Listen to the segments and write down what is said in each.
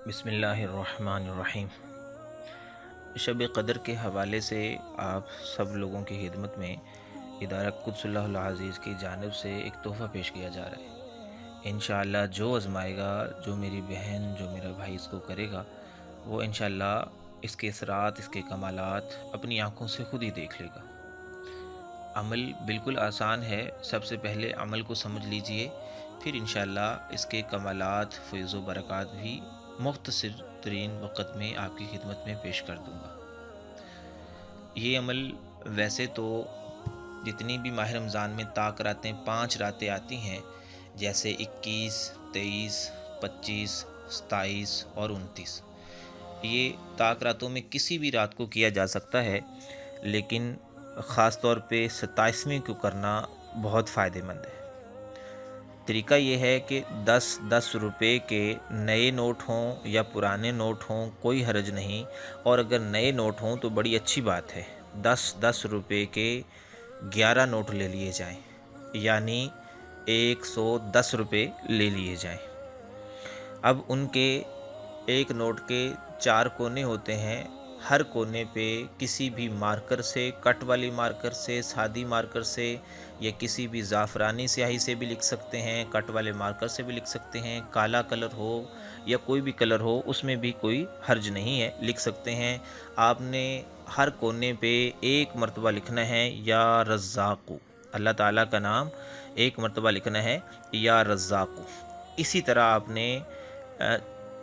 بسم اللہ الرحمن الرحیم۔ شب قدر کے حوالے سے آپ سب لوگوں کی خدمت میں ادارہ قدس اللہ العزیز کی جانب سے ایک تحفہ پیش کیا جا رہا ہے۔ انشاءاللہ جو آزمائے گا، جو میری بہن، جو میرا بھائی اس کو کرے گا، وہ انشاءاللہ اس کے اثرات، اس کے کمالات اپنی آنکھوں سے خود ہی دیکھ لے گا۔ عمل بالکل آسان ہے، سب سے پہلے عمل کو سمجھ لیجئے، پھر انشاءاللہ اس کے کمالات، فیض و برکات بھی مختصر ترین وقت میں آپ کی خدمت میں پیش کر دوں گا۔ یہ عمل ویسے تو جتنی بھی ماہ رمضان میں طاق راتیں 5 راتیں آتی ہیں، جیسے 21، 23، 25، 27 اور 29، یہ طاق راتوں میں کسی بھی رات کو کیا جا سکتا ہے، لیکن خاص طور پہ 27ویں کو کرنا بہت فائدہ مند ہے۔ طریقہ یہ ہے کہ 10 روپے کے نئے نوٹ ہوں یا پرانے نوٹ ہوں، کوئی حرج نہیں، اور اگر نئے نوٹ ہوں تو بڑی اچھی بات ہے۔ 10 روپے کے 11 نوٹ لے لیے جائیں، یعنی 110 روپے لے لیے جائیں۔ اب ان کے ایک نوٹ کے 4 کونے ہوتے ہیں، ہر کونے پہ کسی بھی مارکر سے، کٹ والی مارکر سے، سادی مارکر سے، یا کسی بھی زعفرانی سیاہی سے بھی لکھ سکتے ہیں، کٹ والے مارکر سے بھی لکھ سکتے ہیں، کالا کلر ہو یا کوئی بھی کلر ہو اس میں بھی کوئی حرج نہیں ہے، لکھ سکتے ہیں۔ آپ نے ہر کونے پہ ایک مرتبہ لکھنا ہے یا رزاقو، اللہ تعالیٰ کا نام ایک مرتبہ لکھنا ہے، یا رزاقو۔ اسی طرح آپ نے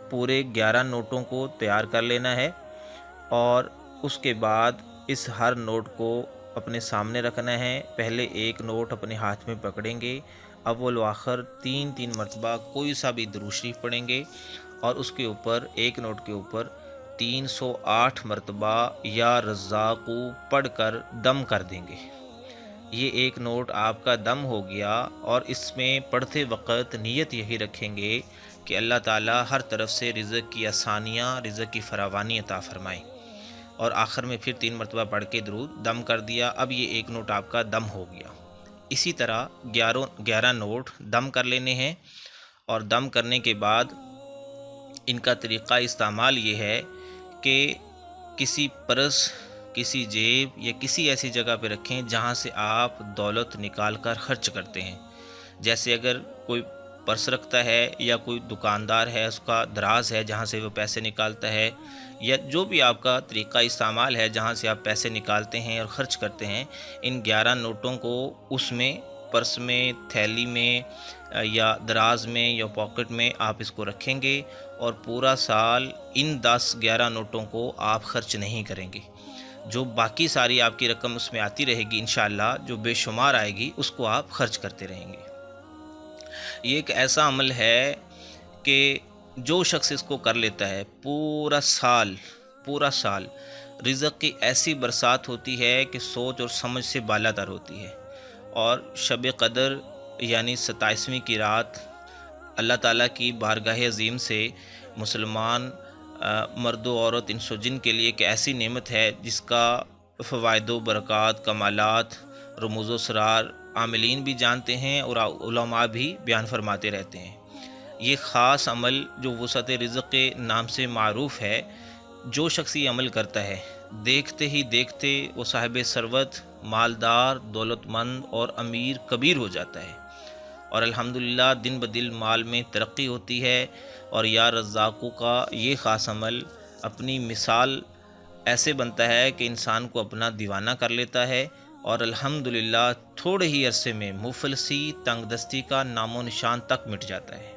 پورے 11 نوٹوں کو تیار کر لینا ہے، اور اس کے بعد اس ہر نوٹ کو اپنے سامنے رکھنا ہے۔ پہلے ایک نوٹ اپنے ہاتھ میں پکڑیں گے، اول و آخر 3 مرتبہ کوئی سا بھی درود شریف پڑھیں گے، اور اس کے اوپر ایک نوٹ کے اوپر 308 مرتبہ یا رزاقو پڑھ کر دم کر دیں گے۔ یہ ایک نوٹ آپ کا دم ہو گیا، اور اس میں پڑھتے وقت نیت یہی رکھیں گے کہ اللہ تعالیٰ ہر طرف سے رزق کی آسانیاں، رزق کی فراوانی عطا فرمائیں، اور آخر میں پھر 3 مرتبہ پڑھ کے درود دم کر دیا۔ اب یہ ایک نوٹ آپ کا دم ہو گیا۔ اسی طرح 11 نوٹ دم کر لینے ہیں، اور دم کرنے کے بعد ان کا طریقہ استعمال یہ ہے کہ کسی پرس، کسی جیب یا کسی ایسی جگہ پہ رکھیں جہاں سے آپ دولت نکال کر خرچ کرتے ہیں۔ جیسے اگر کوئی پرس رکھتا ہے، یا کوئی دکاندار ہے اس کا دراز ہے جہاں سے وہ پیسے نکالتا ہے، یا جو بھی آپ کا طریقہ استعمال ہے جہاں سے آپ پیسے نکالتے ہیں اور خرچ کرتے ہیں، ان 11 نوٹوں کو اس میں، پرس میں، تھیلی میں، یا دراز میں یا پاکٹ میں آپ اس کو رکھیں گے، اور پورا سال ان 11 نوٹوں کو آپ خرچ نہیں کریں گے۔ جو باقی ساری آپ کی رقم اس میں آتی رہے گی، انشاءاللہ جو بے شمار آئے گی اس کو آپ خرچ کرتے رہیں گے۔ یہ ایک ایسا عمل ہے کہ جو شخص اس کو کر لیتا ہے، پورا سال رزق کی ایسی برسات ہوتی ہے کہ سوچ اور سمجھ سے بالا تر ہوتی ہے۔ اور شب قدر یعنی 27ویں کی رات اللہ تعالیٰ کی بارگاہ عظیم سے مسلمان مرد و عورت، انس و جن کے لیے ایک ایسی نعمت ہے جس کا فوائد و برکات، کمالات، رموز و اسرار عاملین بھی جانتے ہیں اور علماء بھی بیان فرماتے رہتے ہیں۔ یہ خاص عمل جو وسعت رزق کے نام سے معروف ہے، جو شخص یہ عمل کرتا ہے، دیکھتے ہی دیکھتے وہ صاحب ثروت، مالدار، دولت مند اور امیر کبیر ہو جاتا ہے، اور الحمدللہ دن بدن مال میں ترقی ہوتی ہے۔ اور یا رزاقو کا یہ خاص عمل اپنی مثال ایسے بنتا ہے کہ انسان کو اپنا دیوانہ کر لیتا ہے، اور الحمدللہ تھوڑے ہی عرصے میں مفلسی، تنگ دستی کا نام و نشان تک مٹ جاتا ہے۔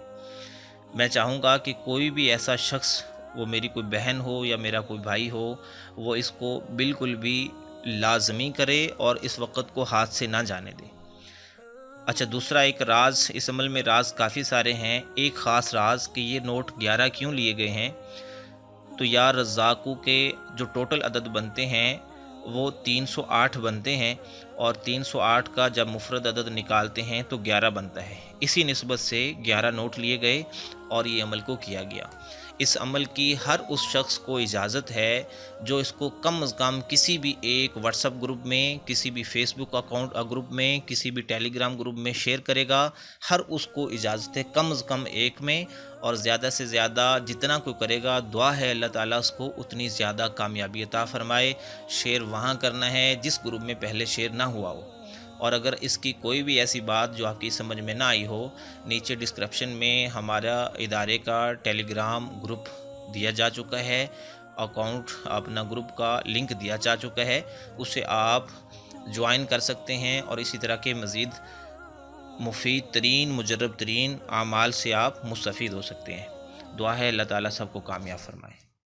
میں چاہوں گا کہ کوئی بھی ایسا شخص، وہ میری کوئی بہن ہو یا میرا کوئی بھائی ہو، وہ اس کو بالکل بھی لازمی کرے اور اس وقت کو ہاتھ سے نہ جانے دے۔ اچھا، دوسرا ایک راز، اس عمل میں راز کافی سارے ہیں۔ ایک خاص راز کہ یہ نوٹ 11 کیوں لیے گئے ہیں، تو یا رزاقو کے جو ٹوٹل عدد بنتے ہیں وہ 308 بنتے ہیں، اور 308 کا جب مفرد عدد نکالتے ہیں تو 11 بنتا ہے۔ اسی نسبت سے 11 نوٹ لیے گئے، اور یہ عمل کو کیا گیا۔ اس عمل کی ہر اس شخص کو اجازت ہے جو اس کو کم از کم کسی بھی ایک واٹس ایپ گروپ میں، کسی بھی فیس بک اکاؤنٹ گروپ میں، کسی بھی ٹیلی گرام گروپ میں شیئر کرے گا، ہر اس کو اجازت ہے کم از کم ایک میں، اور زیادہ سے زیادہ جتنا کوئی کرے گا دعا ہے اللہ تعالیٰ اس کو اتنی زیادہ کامیابی عطا فرمائے۔ شیئر وہاں کرنا ہے جس گروپ میں پہلے شیئر نہ ہوا ہو، اور اگر اس کی کوئی بھی ایسی بات جو آپ کی سمجھ میں نہ آئی ہو، نیچے ڈسکرپشن میں ہمارا ادارے کا ٹیلی گرام گروپ دیا جا چکا ہے، اکاؤنٹ اپنا گروپ کا لنک دیا جا چکا ہے، اسے آپ جوائن کر سکتے ہیں، اور اسی طرح کے مزید مفید ترین مجرب ترین اعمال سے آپ مستفید ہو سکتے ہیں۔ دعا ہے اللہ تعالیٰ سب کو کامیاب فرمائے۔